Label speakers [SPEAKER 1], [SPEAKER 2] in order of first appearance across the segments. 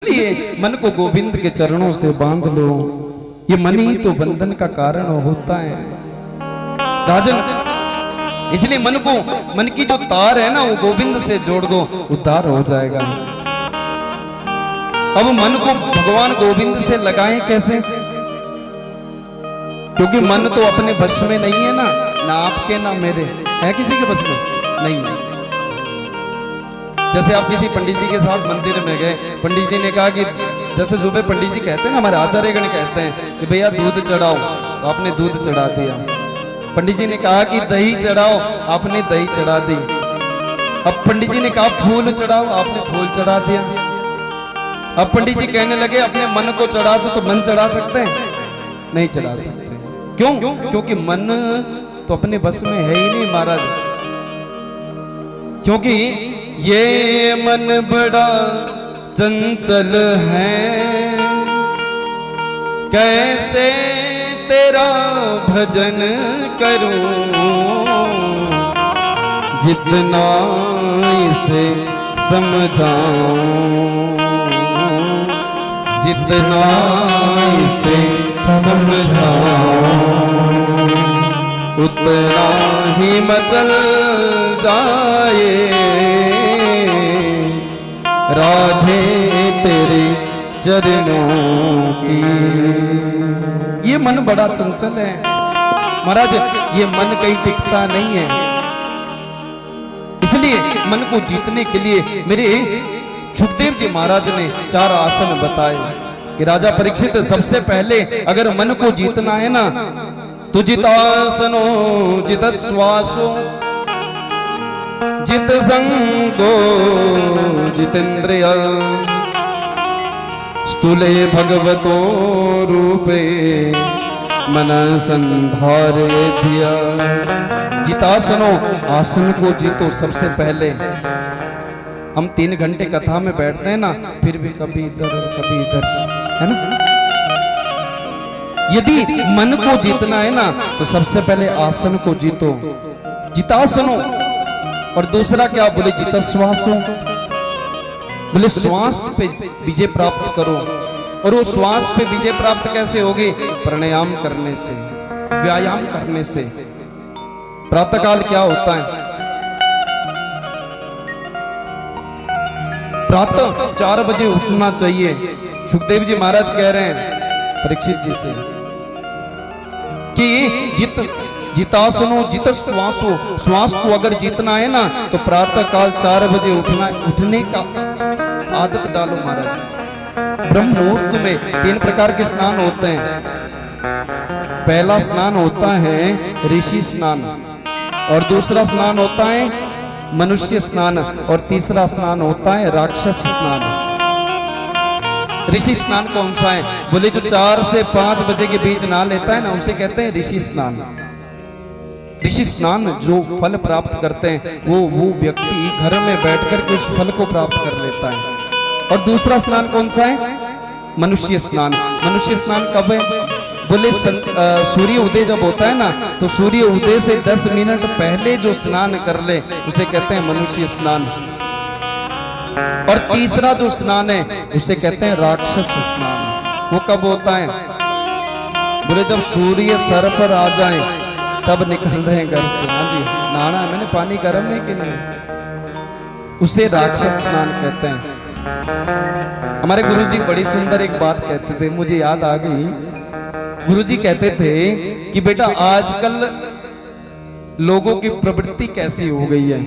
[SPEAKER 1] इसलिए मन को गोविंद के चरणों से बांध लो, ये मन ही तो बंधन का कारण होता है राजन। इसलिए मन की जो तार है ना वो गोविंद से जोड़ दो, उद्धार हो जाएगा। अब मन को भगवान गोविंद से लगाएं कैसे? क्योंकि मन तो अपने बस में नहीं है ना आपके ना मेरे, है किसी के बस में नहीं है। जैसे आप किसी पंडित जी के साथ मंदिर में गए, पंडित जी ने कहा कि जैसे सुबह पंडित जी कहते हैं ना, हमारे आचार्यगण कहते हैं कि भैया दूध चढ़ाओ, तो आपने दूध चढ़ा दिया। पंडित जी ने कहा कि दही चढ़ाओ, आपने दही चढ़ा दी। अब पंडित जी ने कहा फूल चढ़ाओ, आपने फूल चढ़ा दिया। अब पंडित जी कहने लगे अपने मन को चढ़ा दो, तो मन चढ़ा सकते हैं? नहीं चढ़ा सकते। क्यों? क्योंकि मन तो अपने बस में है ही नहीं महाराज। क्योंकि ये मन बड़ा चंचल है, कैसे तेरा भजन करूं, जितना इसे समझाऊं, जितना इसे समझाऊं, उतना ही मचल जाए राधे तेरे चरणों की। ये मन बड़ा चंचल है महाराज, ये मन कहीं टिकता नहीं है। इसलिए मन को जीतने के लिए मेरे सुखदेव जी महाराज ने 4 आसन बताए कि राजा परीक्षित सबसे पहले अगर मन को जीतना है ना तो जितासनो जित श्वासो जित संगो जितेंद्रिय स्थूले भगवतो रूपे मन संधारे दिया। जितासनो, आसन को जीतो सबसे पहले। हम 3 घंटे कथा में बैठते हैं ना, फिर भी कभी इधर कभी इधर, है ना। यदि मन को जीतना है ना तो सबसे पहले आसन को जीतो, जितासनो। और दूसरा क्या बोले? जितश्वासो, बोले श्वास पे विजय प्राप्त करो। और वो श्वास पे विजय प्राप्त कैसे होगी? प्राणायाम करने से, व्यायाम करने से। प्रातःकाल क्या होता है? प्रातः 4 बजे उठना चाहिए। सुखदेव जी महाराज कह रहे हैं परीक्षित जी से कि जितासनो जित श्वासो, श्वास को अगर जीतना है ना तो प्रातः काल 4 बजे उठने का आदत डालो महाराज। ब्रह्म मुहूर्त में 3 प्रकार के स्नान होते हैं। पहला स्नान होता है ऋषि स्नान, और दूसरा स्नान होता है मनुष्य स्नान, और तीसरा स्नान होता है राक्षस स्नान। ऋषि स्नान कौन सा है? बोले जो 4 से 5 बजे के बीच नहा लेता है ना उसे कहते हैं ऋषि स्नान। ऋषि स्नान जो फल प्राप्त करते हैं वो व्यक्ति घर में बैठकर के उस फल को प्राप्त कर लेता है। और दूसरा स्नान कौन सा है? मनुष्य स्नान। मनुष्य स्नान कब है? बोले सूर्य उदय जब होता है ना तो सूर्य उदय से 10 मिनट पहले जो स्नान कर ले उसे कहते हैं मनुष्य स्नान। और तीसरा जो स्नान है उसे कहते हैं राक्षस स्नान। वो कब होता है? बोले जब सूर्य सर पर आ जाए तब निकल रहे हैं घर से, हाँ जी नहाना है, मैंने पानी गर्म है कि नहीं, उसे राक्षस स्नान कहते हैं। हमारे गुरुजी बड़ी सुंदर एक बात कहते थे, मुझे याद आ गई। गुरुजी कहते थे कि बेटा आजकल लोगों की प्रवृत्ति कैसी हो गई है।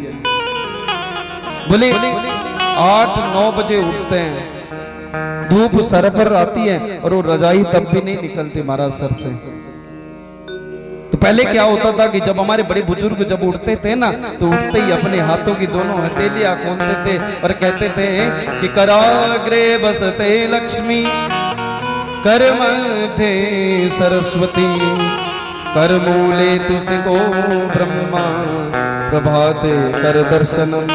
[SPEAKER 1] बोले 8-9 बजे उठते हैं, धूप सर पर आती है और वो रजाई तब भी नहीं निकलती महाराज सर से। तो पहले क्या होता था कि जब हमारे बड़े बुजुर्ग जब उठते थे ना तो उठते ही अपने हाथों की दोनों हथेलियां खोलते थे और कहते थे कि कराग्रे बसते लक्ष्मी, कर मध्ये सरस्वती, कर मूले तु स्थितो ब्रह्मा, प्रभाते कर दर्शनम।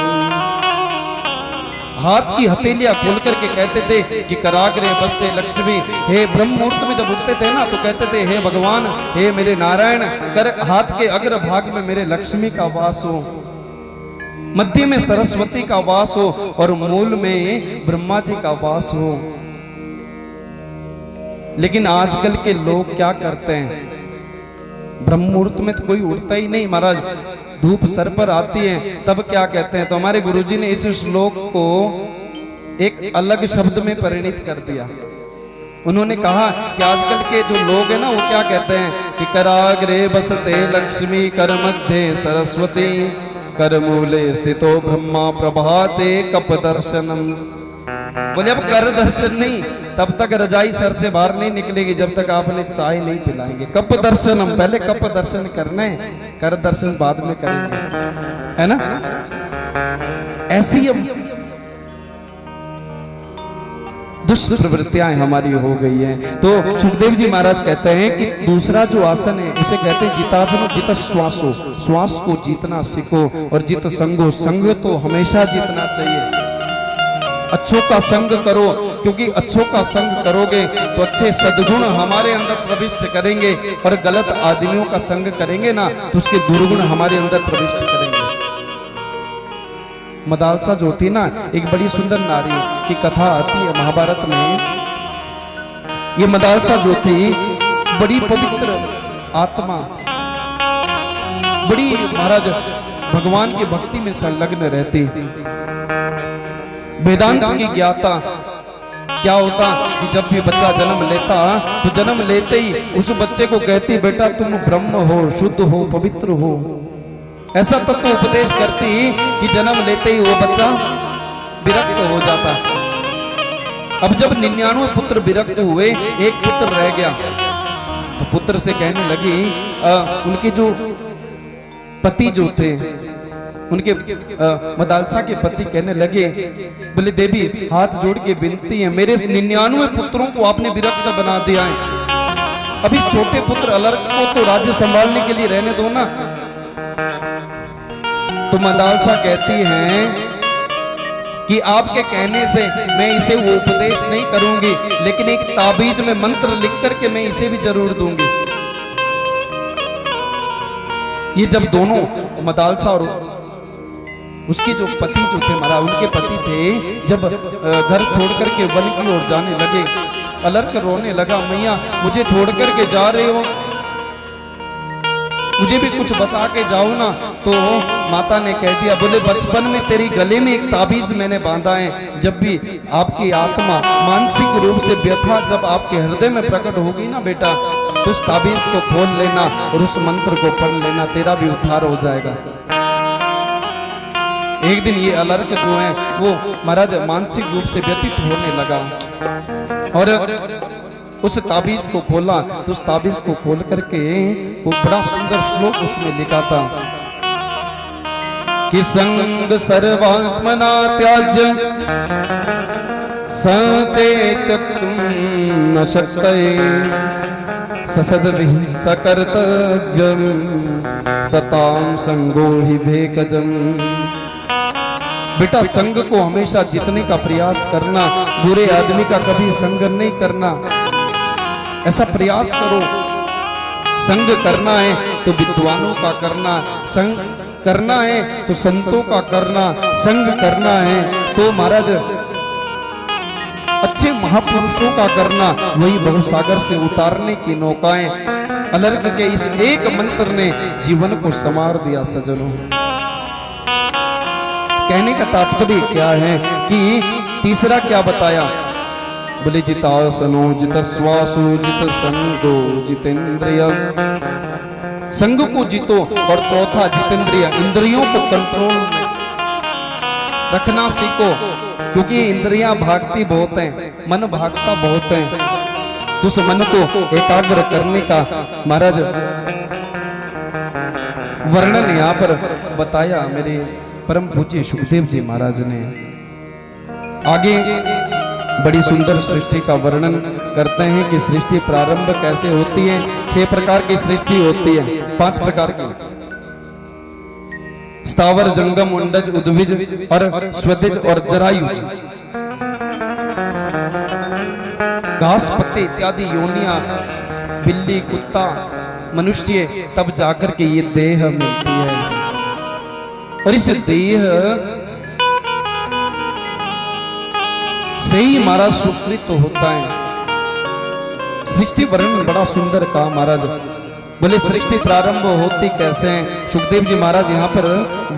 [SPEAKER 1] हाथ की हथेलियां खोल करके कहते थे कि कराग्रे बसते लक्ष्मी। हे ब्रह्म मुहूर्त में जब उठते थे ना तो कहते थे हे भगवान, हे मेरे नारायण, कर हाथ के अग्र भाग में मेरे लक्ष्मी का वास हो। मध्य में सरस्वती का वास हो और मूल में ब्रह्मा जी का वास हो। लेकिन आजकल के लोग क्या करते हैं, ब्रह्म मुहूर्त में तो कोई उठता ही नहीं महाराज, धूप सर पर आती है तब क्या कहते हैं। तो हमारे गुरुजी ने इस श्लोक को एक अलग शब्द में परिणित कर दिया। उन्होंने कहा कि आजकल के जो लोग हैं ना, वो क्या कहते हैं कि कराग्रे बसते लक्ष्मी, कर मध्य सरस्वती, कर मूले स्थितो ब्रह्मा, प्रभाते कप दर्शनम। बोले अब कर दर्शन नहीं, तब तक रजाई सर से बाहर नहीं निकलेगी जब तक आपने चाय नहीं पिलाएंगे। कप दर्शनम, पहले कप दर्शन करना है, कर दर्शन बाद में करेंगे, है ना। ऐसी हम दुष्ट प्रवृत्तियां हमारी हो गई हैं। तो सुखदेव जी महाराज कहते हैं कि दूसरा जो आसन है उसे कहते हैं जितासनो, जित श्वासो, श्वास को जीतना सीखो, और जित संगो, संग तो हमेशा जीतना चाहिए। अच्छों का संग करो, क्योंकि अच्छों का संग करोगे तो अच्छे सद्गुण हमारे अंदर प्रविष्ट करेंगे, और गलत आदमियों का संग करेंगे ना तो उसके दुर्गुण हमारे अंदर प्रविष्ट करेंगे। मदालसा जो थी ना, एक बड़ी सुंदर नारी की कथा आती है महाभारत में। ये मदालसा जो थी बड़ी पवित्र आत्मा, बड़ी महाराज भगवान की भक्ति में संलग्न रहती। वेदांत की ज्ञाता। क्या होता कि जब भी बच्चा जन्म लेता तो जन्म लेते ही उस बच्चे को कहती बेटा तुम ब्रह्म हो, शुद्ध हो, पवित्र हो। ऐसा तत्व उपदेश करती कि जन्म लेते ही वो बच्चा विरक्त हो जाता। अब जब 99 पुत्र विरक्त हुए, एक पुत्र रह गया, तो पुत्र से कहने लगी, उनके जो पति जो थे, उनके मदालसा के पति कहने लगे, बोले देवी हाथ जोड़ के विनती है, मेरे 99 पुत्रों को आपने विरक्त बना दिया है, अब इस छोटे पुत्र अलर्क को तो राज्य संभालने के लिए रहने दो ना। तो मदालसा कहती हैं कि आपके कहने से मैं इसे वो उपदेश नहीं करूंगी, लेकिन एक ताबीज में मंत्र लिख करके मैं इसे भी जरूर दूंगी। ये जब दोनों मदालसा और उसके जो पति जो थे महाराज, उनके पति थे, जब घर छोड़ करके वन की ओर जाने लगे, अलर्क रोने लगा, मैया मुझे छोड़ करके जा रहे हो, मुझे भी कुछ बता के जाओ ना। तो माता ने कह दिया, बोले बचपन में तेरी गले में एक ताबीज मैंने बांधा है, जब भी आपकी आत्मा मानसिक रूप से व्यथा जब आपके हृदय में प्रकट होगी ना बेटा, तो उस ताबीज को खोल लेना और उस मंत्र को पढ़ लेना, तेरा भी उद्धार हो जाएगा। एक दिन ये अलर्क जो है वो महाराज मानसिक रूप से व्यतीत होने लगा, और उस ताबीज को खोला तो उस ताबीज को खोल करके वो बड़ा सुंदर श्लोक उसमें लिखा था कि संग सर्वात्मना त्याज सचेतत्वं न शक्तये ससद्भिः सकर्तव्यं सतां संगो हि भेकजम्। बेटा संग को हमेशा जीतने का प्रयास करना, बुरे आदमी का कभी संग नहीं करना, ऐसा प्रयास करो। संग करना है तो विद्वानों का करना, संग करना है तो संतों का करना, संग करना है तो महाराज अच्छे महापुरुषों का करना, वही भवसागर से उतारने की नौकाएं। अलर्क के इस एक मंत्र ने जीवन को संवार दिया सज्जनों। कहने का तात्पर्य क्या है कि तीसरा क्या बताया, बोले जितासनो, जित श्वासो, जित संगो, जितेंद्रिय, संग को जीतो, और चौथा जितेंद्रिय, इंद्रियों को कंट्रोल में रखना सीखो, क्योंकि इंद्रियां भागती बहुत हैं, मन भागता बहुत है, तो उस मन को एकाग्र करने का महाराज वर्णन यहाँ पर बताया मेरे परम पूज्य सुखदेव जी महाराज ने। आगे बड़ी सुंदर सृष्टि का वर्णन करते हैं कि सृष्टि प्रारंभ कैसे होती है। 6 प्रकार की सृष्टि होती है, 5 प्रकार की, स्थावर, जंगम, उंडज, उद्भिज और स्वदिज और जरायुज। घास पत्ते इत्यादि योनियां, बिल्ली, कुत्ता, मनुष्य, तब जाकर के ये देह मिलती है। और इस देह से ही महाराज सुकृत होता है। सृष्टि वर्णन बड़ा सुंदर कहा महाराज। बोले सृष्टि प्रारंभ होती कैसे है? सुखदेव जी महाराज यहाँ पर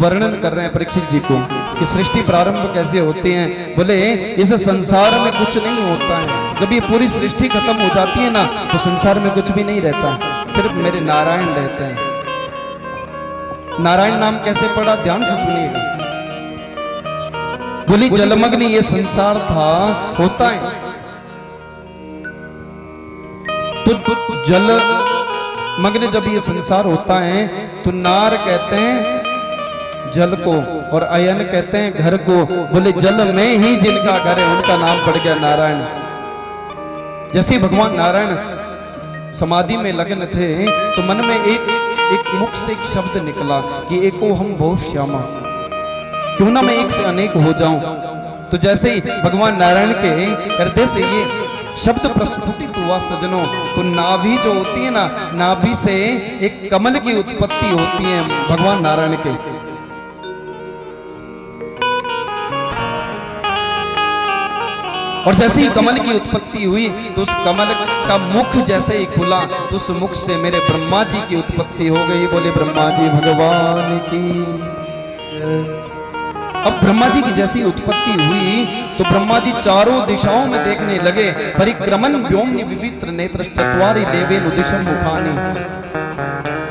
[SPEAKER 1] वर्णन कर रहे हैं परीक्षित जी को कि सृष्टि प्रारंभ कैसे होती है। बोले इस संसार में कुछ नहीं होता है। जब ये पूरी सृष्टि खत्म हो जाती है ना तो संसार में कुछ भी नहीं रहता, सिर्फ मेरे नारायण रहते हैं। नारायण नाम कैसे पड़ा, ध्यान से सुनिएगा। बोली जलमग्न ये संसार था होता है तो जल मग्न जब ये संसार होता है तो नार कहते हैं जल को और अयन कहते हैं घर को। बोले जल में ही जिनका घर है उनका नाम पड़ गया नारायण। जैसे भगवान नारायण समाधि में लग्न थे तो मन में एक मुख से एक शब्द निकला कि एको हम बहुत श्यामा, क्यों ना मैं एक से अनेक हो जाऊं। तो जैसे ही भगवान नारायण के हृदय से ये शब्द प्रस्फुटित हुआ सजनों, तो नाभि जो होती है ना, नाभि से एक कमल की उत्पत्ति होती है भगवान नारायण के। और जैसे ही कमल की उत्पत्ति हुई तो उस कमल का मुख जैसे ही खुला तो उस मुख से मेरे ब्रह्मा जी की उत्पत्ति हो गई। बोले ब्रह्मा जी भगवान की। अब ब्रह्मा जी की जैसी उत्पत्ति हुई तो ब्रह्मा जी चारों दिशाओं में देखने लगे। परिक्रमण व्योमनि विवित्र नेत्र चत्वारि देवेन उदिशं मुखानि।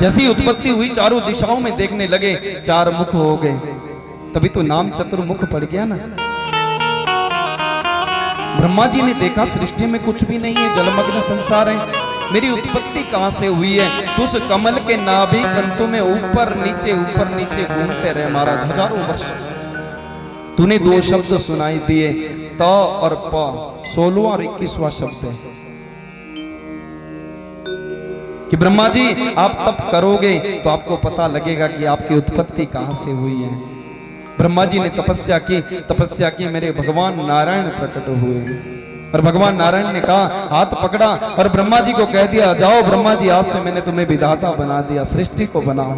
[SPEAKER 1] जैसी उत्पत्ति हुई चारों दिशाओं में देखने लगे, चार मुख हो गए। तभी तो नाम चतुर्मुख पड़ गया ना। ब्रह्मा जी ने देखा सृष्टि में कुछ भी नहीं है, जलमग्न संसार है, मेरी उत्पत्ति कहां से हुई है? तो उस कमल के नाभि तंतु में ऊपर नीचे घूमते रहे महाराज हजारों वर्ष। तूने दो शब्द सुनाई दिए, त और प, 16वां और 21वां शब्द है कि ब्रह्मा जी आप तप करोगे तो आपको पता लगेगा कि आपकी उत्पत्ति कहां से हुई है। ब्रह्मा जी ने तपस्या की मेरे भगवान नारायण प्रकट हुए। और भगवान नारायण ने कहा, हाथ पकड़ा और ब्रह्मा जी को कह दिया, जाओ ब्रह्मा जी आज से मैंने तुम्हें विधाता बना दिया, सृष्टि को बनाओ।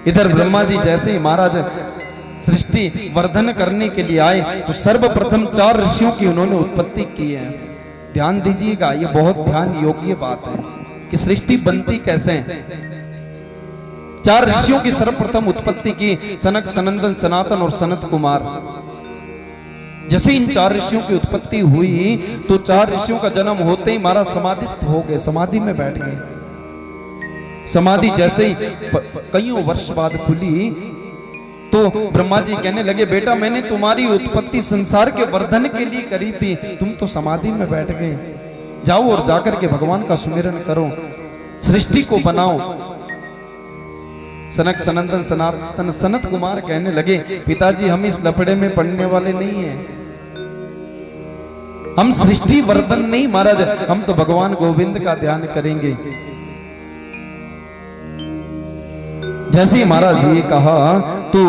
[SPEAKER 1] इधर ब्रह्मा जी जैसे ही महाराज सृष्टि वर्धन करने के लिए आए तो सर्वप्रथम 4 ऋषियों की उन्होंने उत्पत्ति की है। ध्यान दीजिएगा, ये बहुत ध्यान योग्य बात है कि सृष्टि बनती कैसे है। 4 ऋषियों की सर्वप्रथम उत्पत्ति की, सनक, सनंदन, सनातन और सनत कुमार। जैसे इन 4 ऋषियों की उत्पत्ति हुई तो 4 ऋषियों का जन्म होते ही महाराज समाधिस्थ हो गए, समाधि में बैठ गए। समाधि जैसे ही कईयों वर्ष बाद खुली तो ब्रह्मा जी कहने लगे, बेटा मैंने तुम्हारी उत्पत्ति संसार के वर्धन के लिए करी थी, तुम तो समाधि में बैठ गए। जाओ और जाकर के भगवान का सुमिरन करो, सृष्टि को बनाओ। सनक, सनंदन, सनातन, सनत कुमार कहने लगे, पिताजी हम इस लफड़े में पड़ने वाले नहीं हैं, हम सृष्टि वर्धन नहीं महाराज, हम तो भगवान गोविंद का ध्यान करेंगे। जैसे ही महाराज ये कहा तो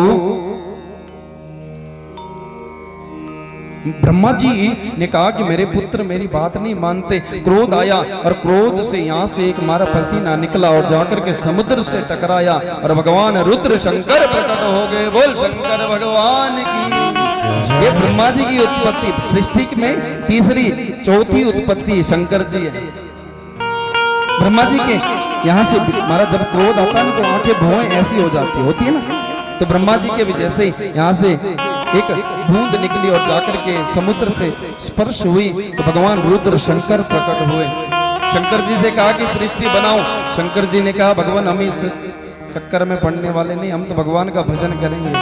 [SPEAKER 1] ब्रह्मा जी ने कहा कि मेरे पुत्र मेरी बात नहीं मानते। क्रोध आया और क्रोध से यहाँ से एक मारा पसीना निकला और जाकर के समुद्र से टकराया और भगवान रुद्र शंकर प्रकट हो गए। बोल शंकर भगवान की। ये ब्रह्मा जी की उत्पत्ति, सृष्टि में तीसरी चौथी उत्पत्ति शंकर जी है। ब्रह्मा जी के यहाँ से महाराज जब क्रोध आता है तो आंखें भौएं ऐसी हो जाती होती है ना, तो ब्रह्मा जी के भी जैसे यहाँ से एक बूंद निकली और जाकर के समुद्र से स्पर्श हुई तो भगवान रुद्र शंकर प्रकट हुए। शंकर जी से कहा कि सृष्टि बनाओ। शंकर जी ने कहा, भगवान हम इस चक्कर में पड़ने वाले नहीं, हम तो भगवान का भजन करेंगे।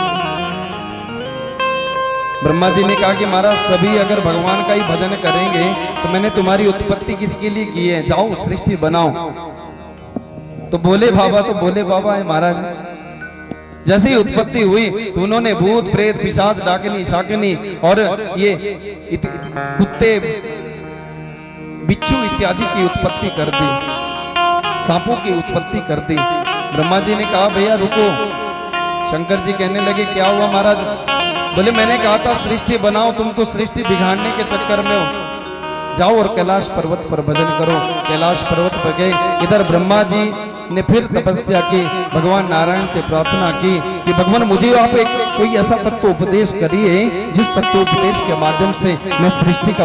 [SPEAKER 1] ब्रह्मा जी ने कहा कि महाराज सभी अगर भगवान का ही भजन करेंगे तो मैंने तुम्हारी उत्पत्ति किसके लिए की है, जाओ सृष्टि बनाओ। तो बोले बाबा है महाराज। जैसे ही उत्पत्ति हुई तो उन्होंने भूत प्रेत पिशाच डाकिनी शाकिनी और ये कुत्ते बिच्छू इत्यादि की उत्पत्ति कर दी, सांपों की उत्पत्ति कर दी। ब्रह्मा जी ने कहा भैया रुको। शंकर जी कहने लगे क्या हुआ महाराज? बोले मैंने कहा था सृष्टि बनाओ, तुम तो सृष्टि बिगाड़ने के चक्कर में हो। जाओ और कैलाश पर्वत पर भजन करो। कैलाश पर्वत पर गए। इधर ब्रह्मा जी ने फिर तपस्या की, भगवान नारायण से प्रार्थना की कि भगवान मुझे आप एक कोई ऐसा तत्व उपदेश करिए जिस तत्व उपदेश के माध्यम से मैं सृष्टि का